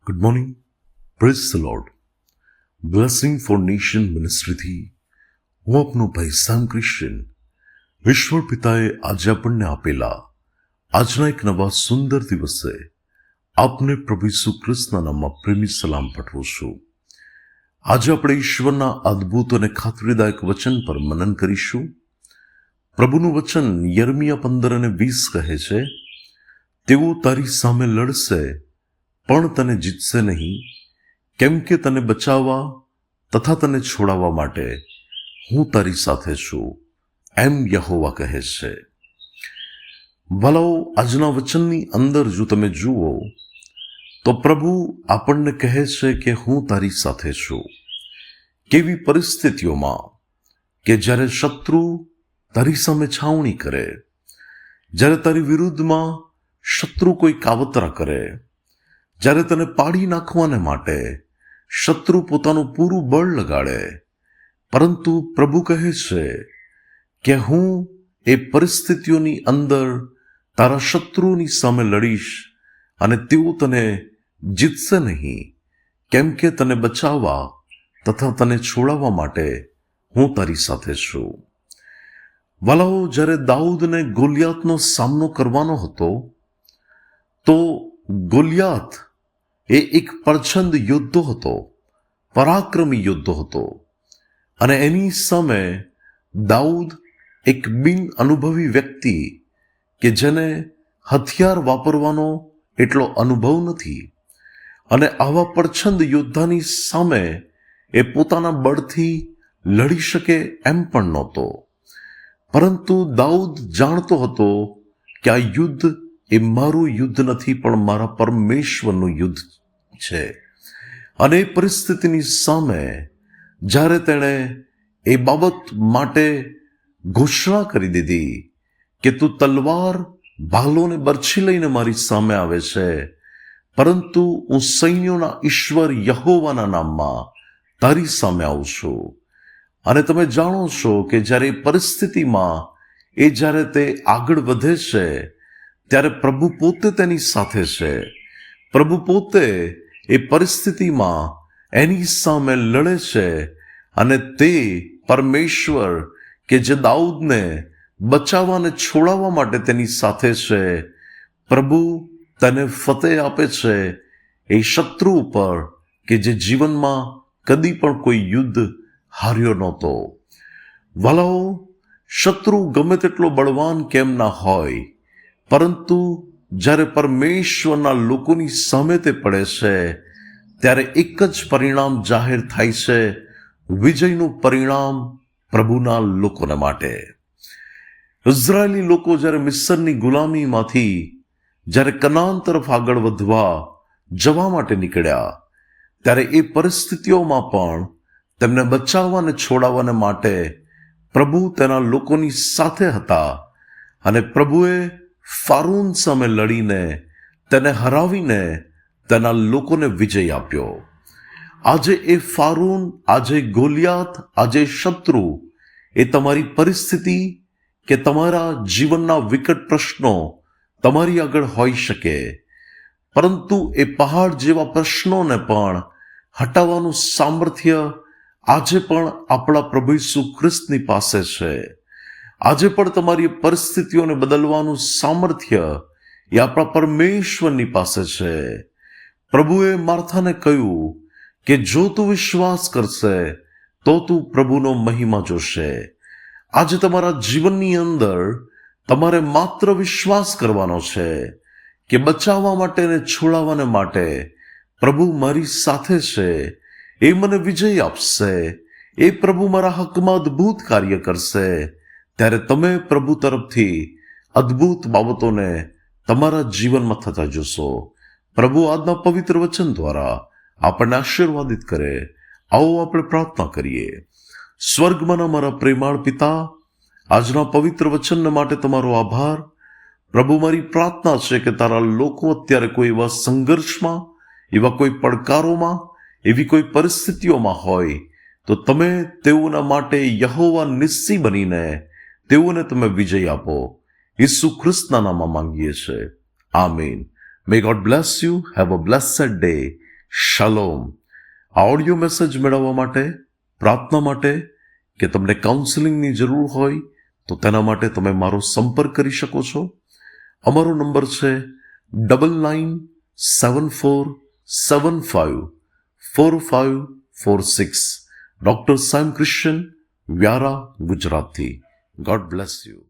Good morning. Praise the Lord. Blessing for nation મિનિસ્ટ્રીથી હું આપનો ભાઈ સામ ક્રિશ્ચિયન ઈશ્વર પિતાએ આજે આપણને આપેલા આજના એક નવા સુંદર દિવસે આપને પ્રભુ ઈસુ ખ્રિસ્તના નામમાં પ્રેમી સલામ પાઠવું છું. આજે આપણે ઈશ્વરના અદ્ભુત અને ખાતરીદાયક વચન પર મનન કરીશું. પ્રભુનું વચન યર્મિયા 15:20 કહે છે, તેઓ તારી સામે લડશે પણ તને જીતશે નહીં, કેમ કે તને બચાવવા તથા તને છોડાવવા માટે હું તારી સાથે છું, એમ યહોવા કહે છે. ભલાઓ, આજના વચનની અંદર જો તમે જુઓ તો પ્રભુ આપણને કહે છે કે હું તારી સાથે છું. કેવી પરિસ્થિતિઓમાં કે જ્યારે શત્રુ તારી સામે છાવણી કરે, જ્યારે તારી વિરુદ્ધમાં શત્રુ કોઈ કાવતરા કરે, જ્યારે તને પાડી નાખવાને માટે શત્રુ પોતાનું પૂરું બળ લગાડે, પરંતુ પ્રભુ કહે છે કે હું એ પરિસ્થિતિઓની અંદર તારા શત્રુની સામે લડીશ અને તેઓ તને જીતશે નહીં, કેમ કે તને બચાવવા તથા તને છોડાવવા માટે હું તારી સાથે છું. વાલાઓ, જ્યારે દાઉદને ગોલિયાતનો સામનો કરવાનો હતો તો ગોલિયાત એ એક પ્રચંડ યોદ્ધો હતો, પરાક્રમી યોદ્ધો હતો, અને એની સામે દાઉદ એક બિન અનુભવી વ્યક્તિ કે જેને હથિયાર વાપરવાનો એટલો અનુભવ નથી, અને આવા પ્રચંડ યોદ્ધાની સામે એ પોતાના બળથી લડી શકે એમ પણ નહોતો. પરંતુ દાઉદ જાણતો હતો કે આ યુદ્ધ એ મારું યુદ્ધ નથી, પણ મારા પરમેશ્વરનું યુદ્ધ છે. અને એ પરિસ્થિતિની સામે જ્યારે તેણે એ બાબત માટે ઘોષણા કરી દીધી કે તું તલવાર, ભાલોને બરછી લઈને મારી સામે આવે છે, પરંતુ હું સૈન્યોના ઈશ્વર યહોવાના નામમાં તારી સામે આવું છું. અને તમે જાણો છો કે જ્યારે એ પરિસ્થિતિમાં જ્યારે તે આગળ વધે છે ત્યારે પ્રભુ પોતે તેની સાથે છે. પ્રભુ પોતે એ પરિસ્થિતિમાં એની સામે લડે છે, અને તે પરમેશ્વર કે જે દાઉદને બચાવવા અને છોડાવવા માટે તેની સાથે છે, પ્રભુ તેને ફતેહ આપે છે એ શત્રુ ઉપર કે જે જીવનમાં કદી પણ કોઈ યુદ્ધ હાર્યો નહોતો. વાલાઓ, શત્રુ ગમે તેટલો બળવાન કેમ ના હોય, પરંતુ જ્યારે પરમેશ્વરના લોકોની સામે તે પડે છે ત્યારે એક જ પરિણામ જાહેર થાય છે, વિજયનું પરિણામ પ્રભુના લોકોને માટે. ઇઝરાયેલી લોકો જ્યારે મિસ્રની ગુલામીમાંથી જ્યારે કનાન તરફ આગળ વધવા જવા માટે નીકળ્યા, ત્યારે એ પરિસ્થિતિઓમાં પણ તેમને બચાવવા અને છોડાવવાને માટે પ્રભુ તેના લોકોની સાથે હતા, અને પ્રભુએ ફારૂન સામે લડીને તેને હરાવીને તેના લોકોને વિજય આપ્યો. આજે એ ફારૂન, આજે ગોલિયાત, આજે શત્રુ એ તમારી પરિસ્થિતિ કે તમારા જીવનના વિકટ પ્રશ્નો તમારી આગળ હોઈ શકે, પરંતુ એ પહાડ જેવા પ્રશ્નોને પણ હટાવવાનું સામર્થ્ય આજે પણ આપણા પ્રભુ ઈસુ ખ્રિસ્તની પાસે છે. આજે પણ તમારી પરિસ્થિતિઓને બદલવાનું સામર્થ્ય એ આપણા પરમેશ્વરની પાસે છે. પ્રભુએ માર્થાને કહ્યું કે જો તું વિશ્વાસ કરશે તો તું પ્રભુનો મહિમા જોશે. આજે તમારા જીવનની અંદર તમારે માત્ર વિશ્વાસ કરવાનો છે કે બચાવવા માટે અને છોડાવવાને માટે પ્રભુ મારી સાથે છે, એ મને વિજય આપશે, એ પ્રભુ મારા હકમાં અદ્ભુત કાર્ય કરશે. ત્યારે તમે પ્રભુ તરફથી અદ્ભુત બાબતોને તમારા જીવનમાં થતા જોશો. પ્રભુ આજના પવિત્ર વચન દ્વારા આપણને આશીર્વાદિત કરે. આવો આપણે પ્રાર્થના કરીએ. સ્વર્ગમાં મારા પ્રેમાળ પિતા, આજના પવિત્ર વચન માટે તમારો આભાર. પ્રભુ, મારી પ્રાર્થના છે કે તારા લોકો અત્યારે કોઈ એવા સંઘર્ષમાં, એવા કોઈ પડકારોમાં, એવી કોઈ પરિસ્થિતિઓમાં હોય તો તમે તેઓના માટે યહોવા નિસ્સી બનીને તેઓને તમે વિજય આપો. ઈસુ ખ્રિસ્તના નામમાં માંગીએ છીએ. આમીન. May God bless you. Have a blessed day. શાલોમ. આ ઓડિયો મેસેજ મેળવવા માટે, પ્રાર્થના માટે કે તમને કાઉન્સેલિંગની જરૂર હોય તો તેના માટે તમે મારો સંપર્ક કરી શકો છો. અમારો નંબર છે 9974754546. ડોક્ટર સામ ક્રિશ્ચન, વ્યારા, ગુજરાતથી. God bless you.